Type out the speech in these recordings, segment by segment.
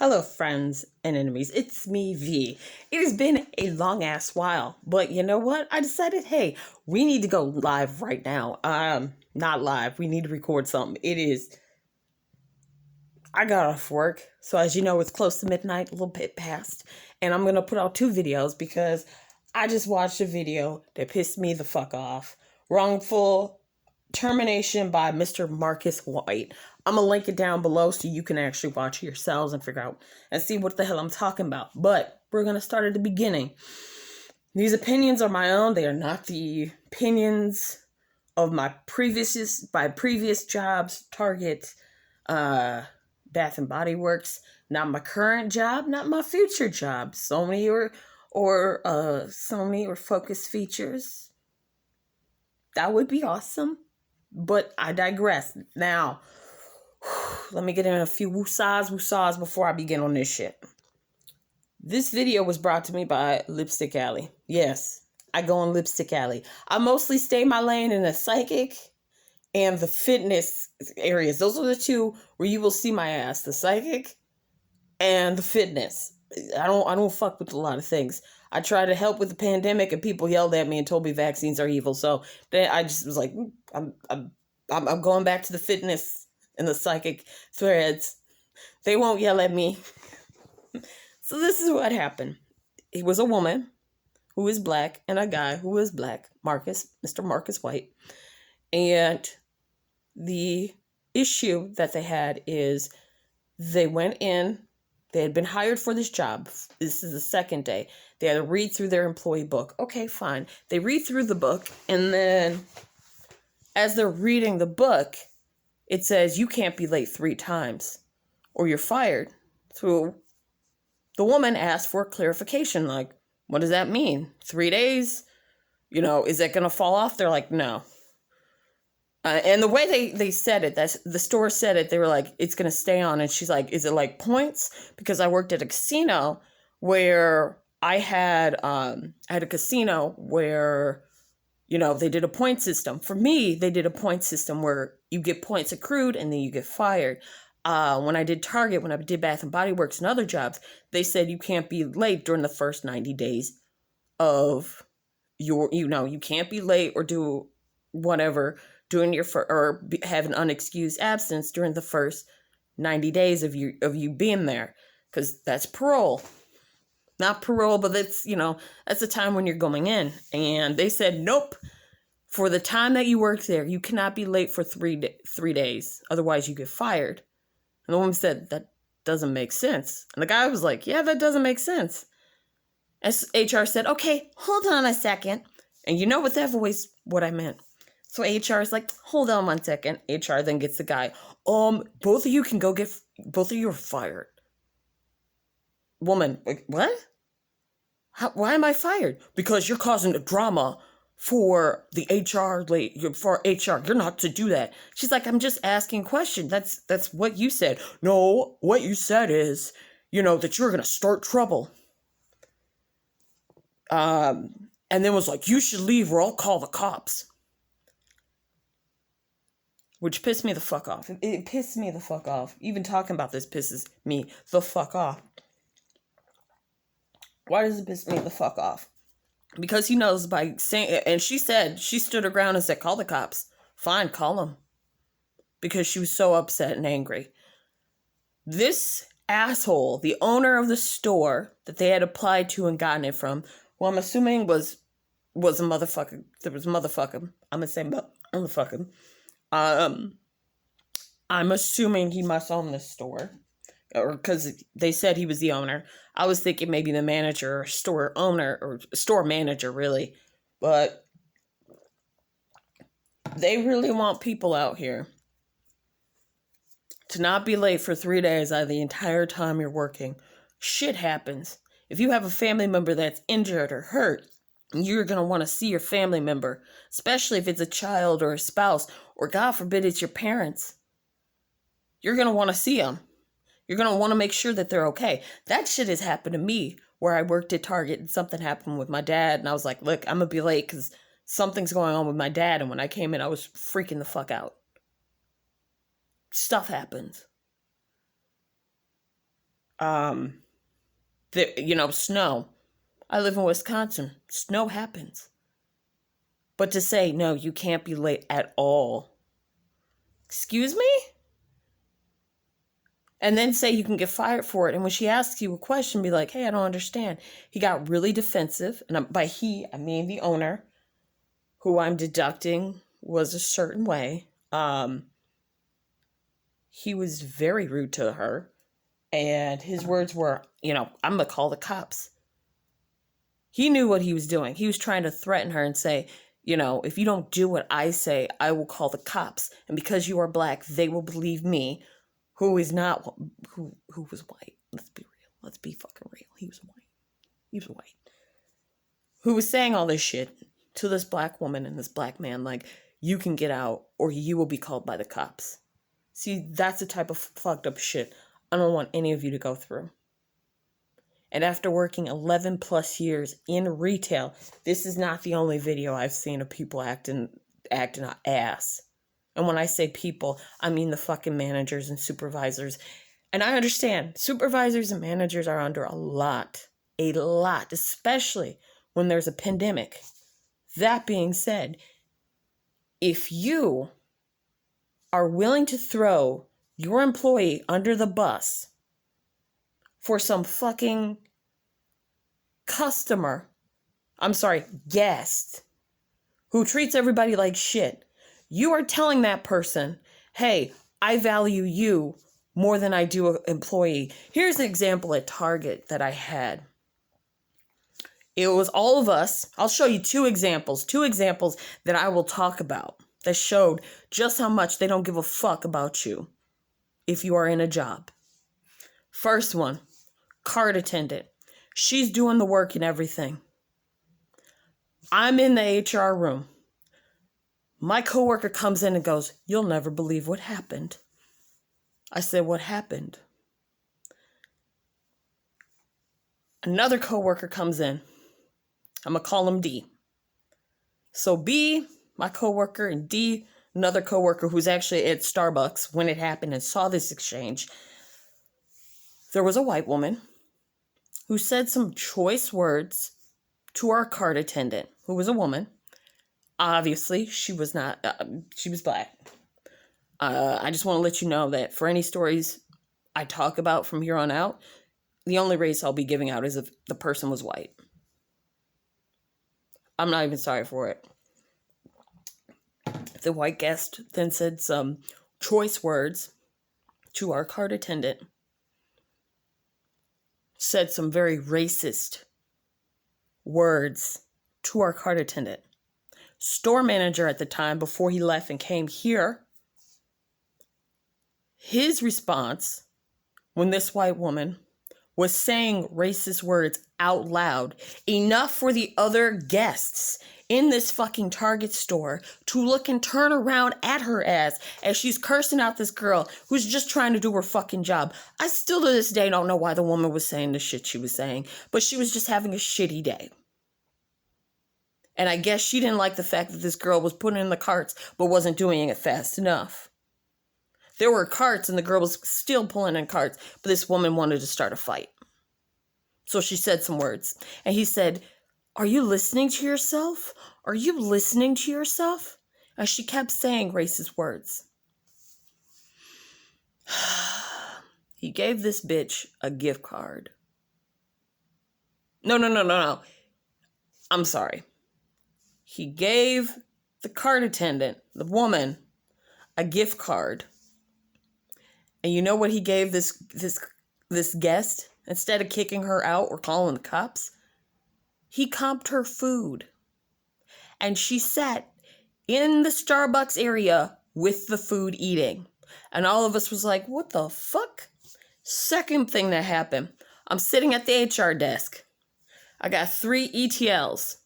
Hello, friends and enemies. It's me, V. It has been a long ass while, but you know what? I decided, hey, we need to go live right now. Not live. We need to record something. I got off work, so as you know, it's close to midnight, a little bit past, and I'm gonna put out two videos because I just watched a video that pissed me the fuck off. Wrongful termination by Mr. Marcus White. I'm gonna link it down below so you can actually watch it yourselves and figure out and see what the hell I'm talking about. But we're gonna start at the beginning. These opinions are my own. They are not the opinions of my previous jobs, Target, Bath and Body Works, not my current job, not my future job, Sony or Focus Features. That would be awesome. But I digress. Now, let me get in a few woosahs before I begin on this shit. This video was brought to me by Lipstick Alley. Yes, I go on Lipstick Alley. I mostly stay my lane in the psychic and the fitness areas. Those are the two where you will see my ass. The psychic and the fitness. I don't fuck with a lot of things. I tried to help with the pandemic and people yelled at me and told me vaccines are evil. So then I just was like, I'm going back to the fitness and the psychic threads. They won't yell at me. So this is what happened. It was a woman who is black and a guy who is black, Mr. Marcus White. And the issue that they had is they went in, they had been hired for this job. This is the second day. They had to read through their employee book. Okay, fine. They read through the book, and then as they're reading the book, it says you can't be late 3 times or you're fired. So the woman asked for clarification, like, what does that mean? 3 days? Is that going to fall off? They're like, no. And the way they said it, the store said it, they were like, it's going to stay on. And she's like, is it like points? Because I worked at a casino where I had a casino where, they did a point system. For me, they did a point system where you get points accrued and then you get fired. When I did Target, when I did Bath and Body Works and other jobs, they said you can't be late during the first 90 days of you can't be late or do whatever have an unexcused absence during the first 90 days of you being there, because that's parole. Not parole, but that's the time when you're going in. And they said, nope, for the time that you work there, you cannot be late for 3 days. Otherwise, you get fired. And the woman said, that doesn't make sense. And the guy was like, yeah, that doesn't make sense. As HR said, okay, hold on a second. And you know with that voice what I meant. So HR is like, hold on 1 second. HR then gets the guy. Both of you can go both of you are fired. Woman, like, what? Why am I fired? Because you're causing the drama for the HR, for HR. You're not to do that. She's like, I'm just asking a question. That's what you said. No, what you said is, that you're going to start trouble. And then was like, you should leave or I'll call the cops. Which pissed me the fuck off. It pissed me the fuck off. Even talking about this pisses me the fuck off. Why does it piss me the fuck off? Because he knows by saying, and she stood her ground and said, call the cops. Fine, call them. Because she was so upset and angry. This asshole, the owner of the store that they had applied to and gotten it from, who I'm assuming was a motherfucker. There was a motherfucker. I'm going to say motherfucker. I'm assuming he must own this store, or because they said he was the owner. I was thinking maybe the manager or store owner or store manager, really. But they really want people out here to not be late for 3 days out of the entire time you're working. Shit happens. If you have a family member that's injured or hurt, you're going to want to see your family member, especially if it's a child or a spouse, or God forbid it's your parents. You're going to want to see them. You're going to want to make sure that they're okay. That shit has happened to me where I worked at Target and something happened with my dad. And I was like, look, I'm going to be late because something's going on with my dad. And when I came in, I was freaking the fuck out. Stuff happens. Snow. I live in Wisconsin. Snow happens. But to say, no, you can't be late at all. Excuse me? And then say you can get fired for it. And when she asks you a question, be like, hey, I don't understand. He got really defensive. And by he, I mean the owner, who I'm deducting was a certain way. He was very rude to her. And his words were, I'm going to call the cops. He knew what he was doing. He was trying to threaten her and say, if you don't do what I say, I will call the cops. And because you are black, they will believe me, who is not, who was white. Let's be real. Let's be fucking real. He was white. He was white. Who was saying all this shit to this black woman and this black man, like, you can get out or you will be called by the cops. See, that's the type of fucked up shit I don't want any of you to go through. And after working 11 plus years in retail, this is not the only video I've seen of people acting ass. And when I say people, I mean the fucking managers and supervisors. And I understand supervisors and managers are under a lot, especially when there's a pandemic. That being said, if you are willing to throw your employee under the bus for some fucking guest who treats everybody like shit, you are telling that person, hey, I value you more than I do an employee. Here's an example at Target that I had. It was all of us. I'll show you two examples that I will talk about that showed just how much they don't give a fuck about you if you are in a job. First one, cart attendant. She's doing the work and everything. I'm in the HR room. My coworker comes in and goes, you'll never believe what happened. I said, what happened? Another coworker comes in. I'm going to call him D. So B, my coworker, and D, another coworker who's actually at Starbucks when it happened and saw this exchange. There was a white woman who said some choice words to our cart attendant, who was a woman. Obviously, she was not, she was black. I just want to let you know that for any stories I talk about from here on out, the only race I'll be giving out is if the person was white. I'm not even sorry for it. The white guest then said some choice words to our cart attendant. Said some very racist words to our cart attendant. Store manager at the time, before he left and came here, his response when this white woman was saying racist words out loud, enough for the other guests in this fucking Target store to look and turn around at her ass as she's cursing out this girl who's just trying to do her fucking job. I still to this day don't know why the woman was saying the shit she was saying, but she was just having a shitty day. And I guess she didn't like the fact that this girl was putting in the carts but wasn't doing it fast enough. There were carts and the girl was still pulling in carts, but this woman wanted to start a fight. So she said some words. And he said, are you listening to yourself? Are you listening to yourself? And she kept saying racist words. He gave this bitch a gift card. No. I'm sorry. He gave the cart attendant, the woman, a gift card. And you know what he gave this guest? Instead of kicking her out or calling the cops, he comped her food. And she sat in the Starbucks area with the food eating. And all of us was like, what the fuck? Second thing that happened, I'm sitting at the HR desk. I got 3 ETLs.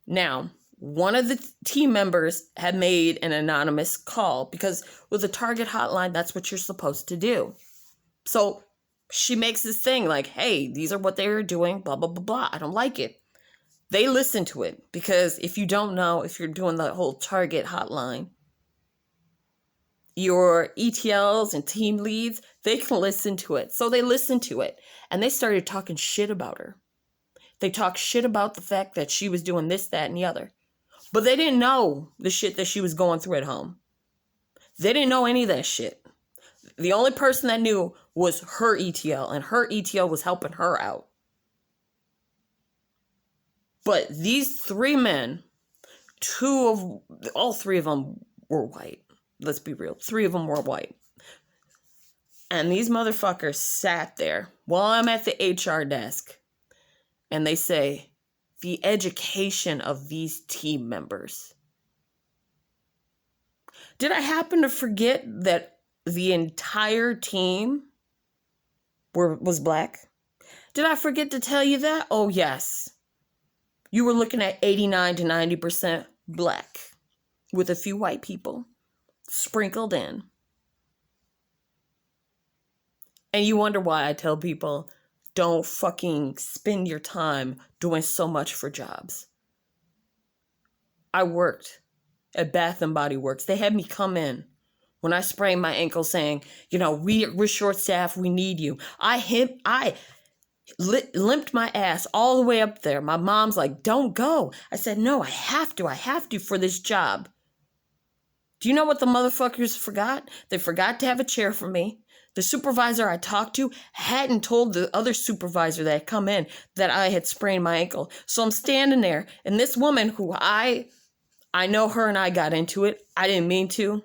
Now, one of the team members had made an anonymous call because with a Target hotline, that's what you're supposed to do. So she makes this thing like, hey, these are what they're doing, blah, blah, blah, blah. I don't like it. They listen to it because if you don't know, if you're doing the whole Target hotline, your ETLs and team leads, they can listen to it. So they listened to it and they started talking shit about her. They talked shit about the fact that she was doing this, that, and the other. But they didn't know the shit that she was going through at home. They didn't know any of that shit. The only person that knew was her ETL, and her ETL was helping her out. But these three men, all three of them were white. Let's be real. 3 of them were white. And these motherfuckers sat there while I'm at the HR desk. And they say, the education of these team members. Did I happen to forget that the entire team was black? Did I forget to tell you that? Oh, yes. You were looking at 89 to 90% black with a few white people sprinkled in. And you wonder why I tell people, don't fucking spend your time doing so much for jobs. I worked at Bath and Body Works. They had me come in when I sprained my ankle saying, we're short staffed, we need you. I limped my ass all the way up there. My mom's like, don't go. I said, no, I have to for this job. Do you know what the motherfuckers forgot? They forgot to have a chair for me. The supervisor I talked to hadn't told the other supervisor that had come in that I had sprained my ankle. So I'm standing there, and this woman who I know her and I got into it. I didn't mean to.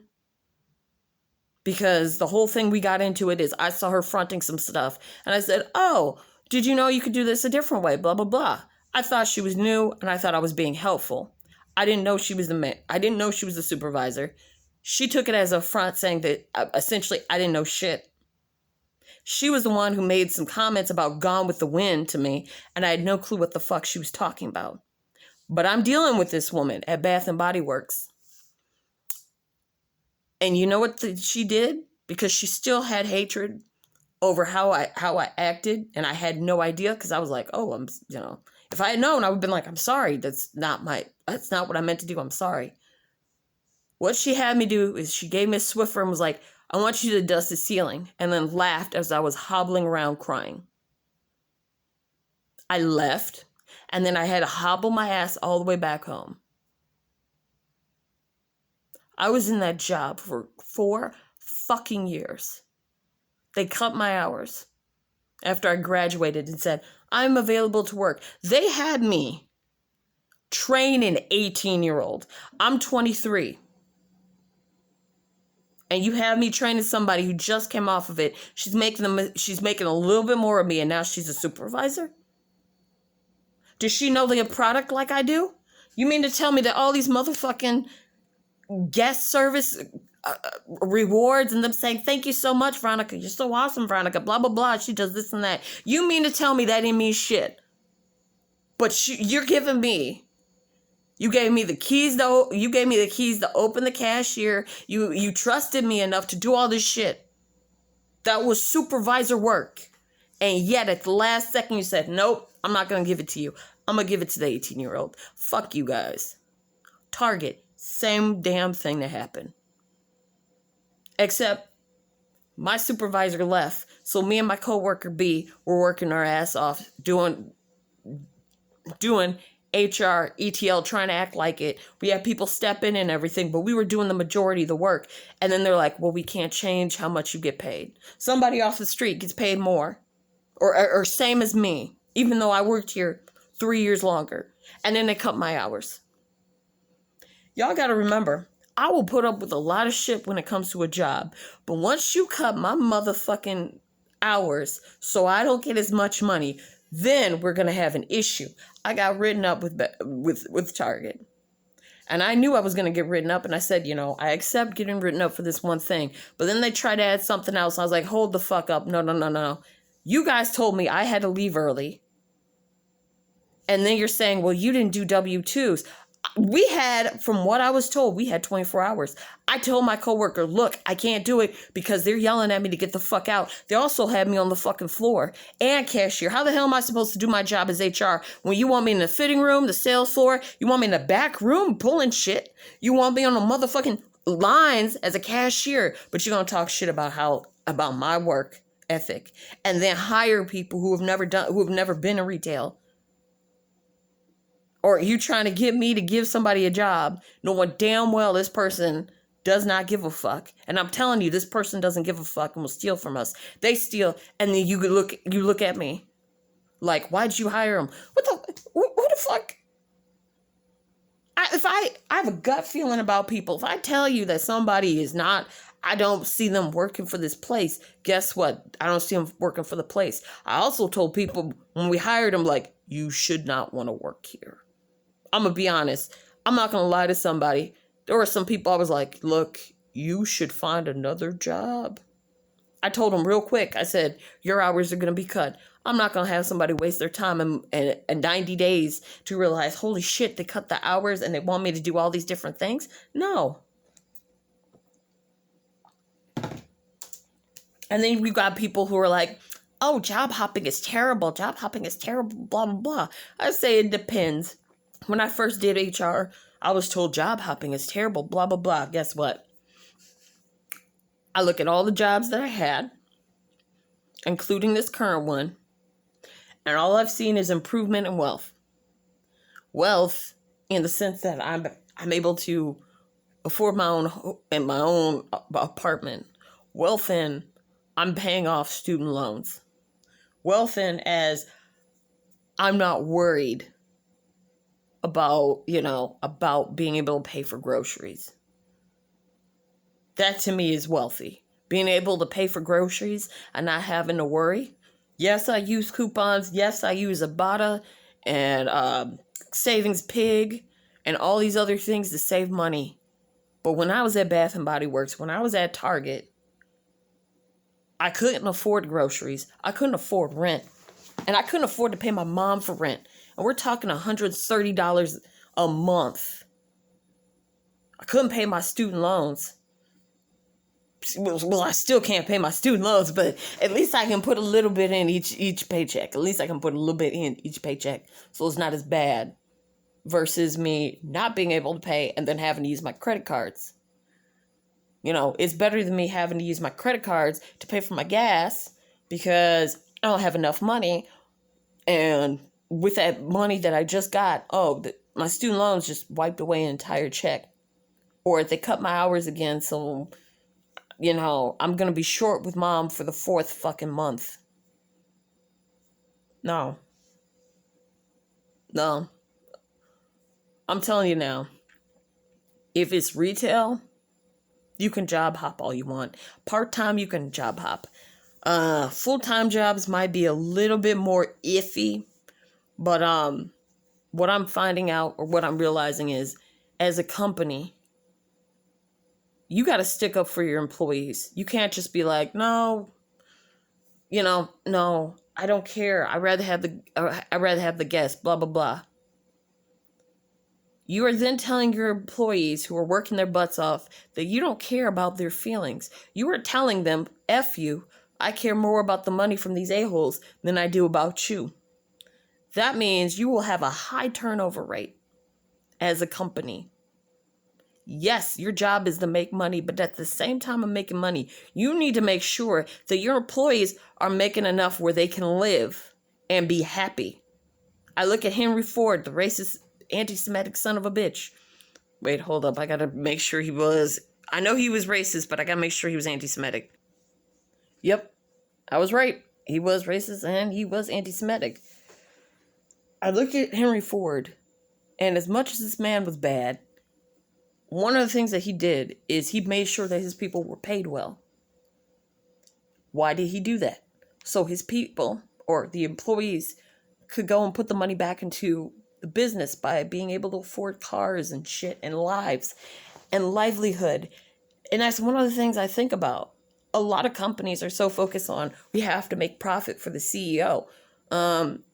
Because the whole thing we got into it is I saw her fronting some stuff. And I said, oh, did you know you could do this a different way? Blah, blah, blah. I thought she was new, and I thought I was being helpful. I didn't know she was the man. I didn't know she was the supervisor. She took it as a front saying that essentially I didn't know shit. She was the one who made some comments about Gone with the Wind to me, and I had no clue what the fuck she was talking about. But I'm dealing with this woman at Bath and Body Works. And you know what she did? Because she still had hatred over how I acted, and I had no idea because I was like, oh, if I had known, I would have been like, I'm sorry. That's not what I meant to do. I'm sorry. What she had me do is she gave me a Swiffer and was like, I want you to dust the ceiling, and then laughed as I was hobbling around crying. I left, and then I had to hobble my ass all the way back home. I was in that job for 4 fucking years. They cut my hours after I graduated and said, I'm available to work. They had me train an 18-year-old. I'm 23. And you have me training somebody who just came off of it. She's making a little bit more of me, and now she's a supervisor? Does she know the product like I do? You mean to tell me that all these motherfucking guest service rewards and them saying, thank you so much, Veronica. You're so awesome, Veronica. Blah, blah, blah. She does this and that. You mean to tell me that didn't mean shit? But you're giving me... You gave me the keys to open the cashier. You trusted me enough to do all this shit. That was supervisor work. And yet at the last second you said, nope, I'm not going to give it to you. I'm going to give it to the 18-year-old. Fuck you guys. Target, same damn thing that happened. Except my supervisor left. So me and my coworker B were working our ass off doing HR, ETL, trying to act like it. We had people step in and everything, but we were doing the majority of the work. And then they're like, well, we can't change how much you get paid. Somebody off the street gets paid more or same as me, even though I worked here 3 years longer. And then they cut my hours. Y'all got to remember, I will put up with a lot of shit when it comes to a job. But once you cut my motherfucking hours so I don't get as much money, then we're going to have an issue. I got written up with Target. And I knew I was going to get written up. And I said, I accept getting written up for this one thing. But then they tried to add something else. I was like, hold the fuck up. No. You guys told me I had to leave early. And then you're saying, well, you didn't do W-2s. We had, from what I was told, we had 24 hours. I told my coworker, look, I can't do it because they're yelling at me to get the fuck out. They also had me on the fucking floor and cashier. How the hell am I supposed to do my job as HR when you want me in the fitting room, the sales floor? You want me in the back room pulling shit? You want me on a motherfucking lines as a cashier, but you're gonna talk shit about my work ethic, and then hire people who have never been in retail. Or you trying to get me to give somebody a job, knowing damn well this person does not give a fuck. And I'm telling you, this person doesn't give a fuck and will steal from us. They steal, and then you look at me like, why'd you hire him? What the fuck? I have a gut feeling about people. If I tell you that somebody is not, I don't see them working for this place, guess what? I don't see them working for the place. I also told people when we hired them, like, you should not want to work here. I'm going to be honest. I'm not going to lie to somebody. There were some people I was like, look, you should find another job. I told them real quick. I said, your hours are going to be cut. I'm not going to have somebody waste their time and 90 days to realize, holy shit, they cut the hours and they want me to do all these different things. No. And then we got people who are like, oh, job hopping is terrible. Job hopping is terrible, blah, blah, blah. I say it depends. When I first did HR, I was told job hopping is terrible, blah, blah, blah. Guess what? I look at all the jobs that I had, including this current one, and all I've seen is improvement in wealth. Wealth in the sense that I'm able to afford my own apartment. Wealth in I'm paying off student loans. Wealth in as I'm not worried about being able to pay for groceries. That to me is wealthy. Being able to pay for groceries and not having to worry. Yes, I use coupons. Yes, I use Ibotta and Savings Pig and all these other things to save money. But when I was at Bath and Body Works, when I was at Target, I couldn't afford groceries. I couldn't afford rent. And I couldn't afford to pay my mom for rent. And we're talking $130 a month. I couldn't pay my student loans. Well, I still can't pay my student loans, but at least I can put a little bit in each paycheck. At least I can put a little bit in each paycheck, so it's not as bad versus me not being able to pay and then having to use my credit cards. It's better than me having to use my credit cards to pay for my gas because I don't have enough money. And with that money that I just got, my student loans just wiped away an entire check. Or they cut my hours again, so I'm going to be short with mom for the 4th fucking month. No. I'm telling you now. If it's retail, you can job hop all you want. Part-time, you can job hop. Full-time jobs might be a little bit more iffy. But what I'm finding out or what I'm realizing is, as a company, you got to stick up for your employees. You can't just be like, no, I don't care. I'd rather have the guests, blah, blah, blah. You are then telling your employees who are working their butts off that you don't care about their feelings. You are telling them, F you, I care more about the money from these a-holes than I do about you. That means you will have a high turnover rate as a company. Yes, your job is to make money, but at the same time of making money, you need to make sure that your employees are making enough where they can live and be happy. I look at Henry Ford, the racist, anti-Semitic son of a bitch. Wait, hold up. I gotta make sure he was... I know he was racist, but I gotta make sure he was anti-Semitic. Yep, I was right. He was racist and he was anti-Semitic. I look at Henry Ford, and as much as this man was bad, one of the things that he did is he made sure that his people were paid well. Why did he do that? So his people, or the employees, could go and put the money back into the business by being able to afford cars and shit and lives and livelihood. And that's one of the things I think about. A lot of companies are so focused on, we have to make profit for the CEO.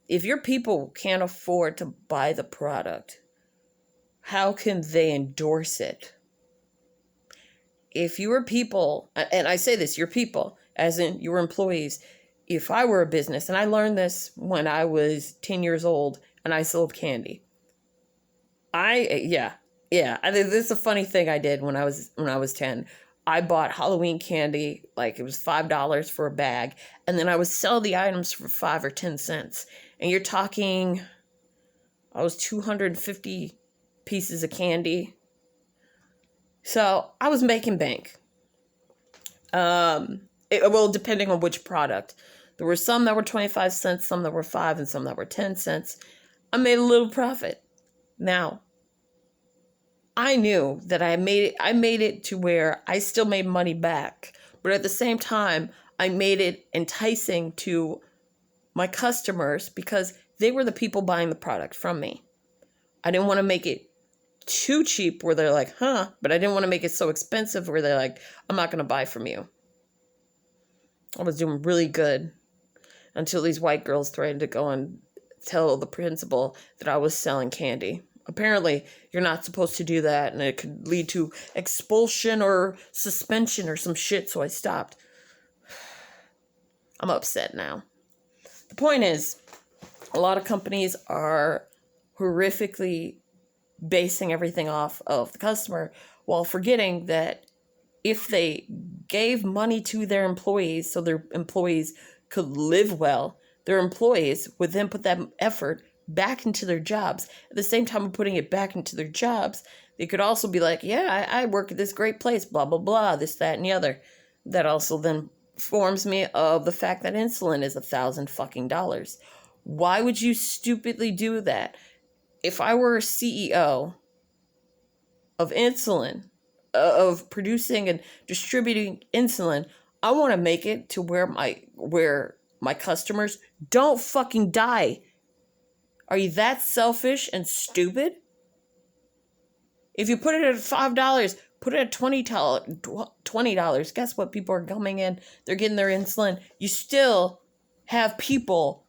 If your people can't afford to buy the product, how can they endorse it? If your people, and I say this, your people, as in your employees, if I were a business, and I learned this when I was 10 years old and I sold candy. Yeah, I think this is a funny thing I did when I was 10. I bought Halloween candy, like it was $5 for a bag, and then I would sell the items for 5 or 10 cents. And you're talking, I was 250 pieces of candy. So I was making bank. Well, depending on which product. There were some that were 25 cents, some that were 5, and some that were 10 cents. I made a little profit. Now, I knew that I made it to where I still made money back, but at the same time, I made it enticing to my customers because they were the people buying the product from me. I didn't want to make it too cheap where they're like, huh, but I didn't want to make it so expensive where they're like, I'm not going to buy from you. I was doing really good until these white girls threatened to go and tell the principal that I was selling candy. Apparently, you're not supposed to do that, and it could lead to expulsion or suspension or some shit, so I stopped. I'm upset now. The point is, a lot of companies are horrifically basing everything off of the customer while forgetting that if they gave money to their employees so their employees could live well, their employees would then put that effort back into their jobs. At the same time of putting it back into their jobs, they could also be like, yeah, I work at this great place, blah, blah, blah, this, that, and the other. That also then informs me of the fact that insulin is $1,000 fucking dollars. Why would you stupidly do that? If I were a CEO of insulin, of producing and distributing insulin, I want to make it to where my customers don't fucking die. Are you that selfish and stupid? If you put it at $5, put it at $20. Guess what? People are coming in. They're getting their insulin. You still have people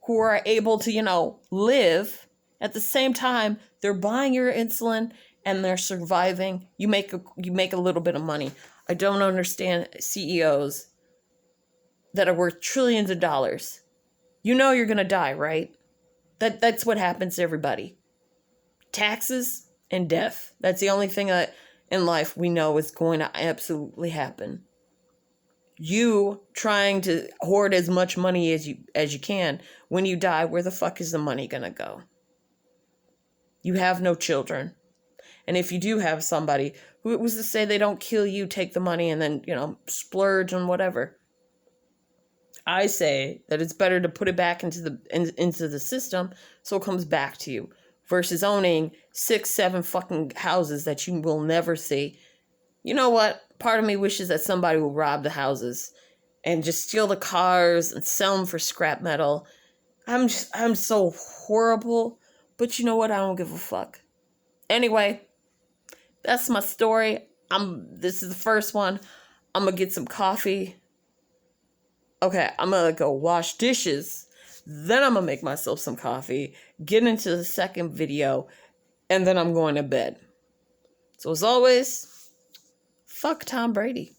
who are able to, live. At the same time, they're buying your insulin and they're surviving. You make a little bit of money. I don't understand CEOs that are worth trillions of dollars. You know you're going to die, right? That's what happens to everybody. Taxes and death. That's the only thing that in life we know is going to absolutely happen. You trying to hoard as much money as you can. When you die, where the fuck is the money going to go? You have no children. And if you do have somebody, who was to say they don't kill you, take the money, and then, splurge on whatever? I say that it's better to put it back into the system so it comes back to you versus owning 6, 7 fucking houses that you will never see. You know what? Part of me wishes that somebody will rob the houses and just steal the cars and sell them for scrap metal. I'm so horrible, but you know what? I don't give a fuck. Anyway, that's my story. This is the first one. I'm gonna get some coffee. Okay, I'm gonna go wash dishes. Then I'm gonna make myself some coffee, get into the second video, and then I'm going to bed. So as always, fuck Tom Brady.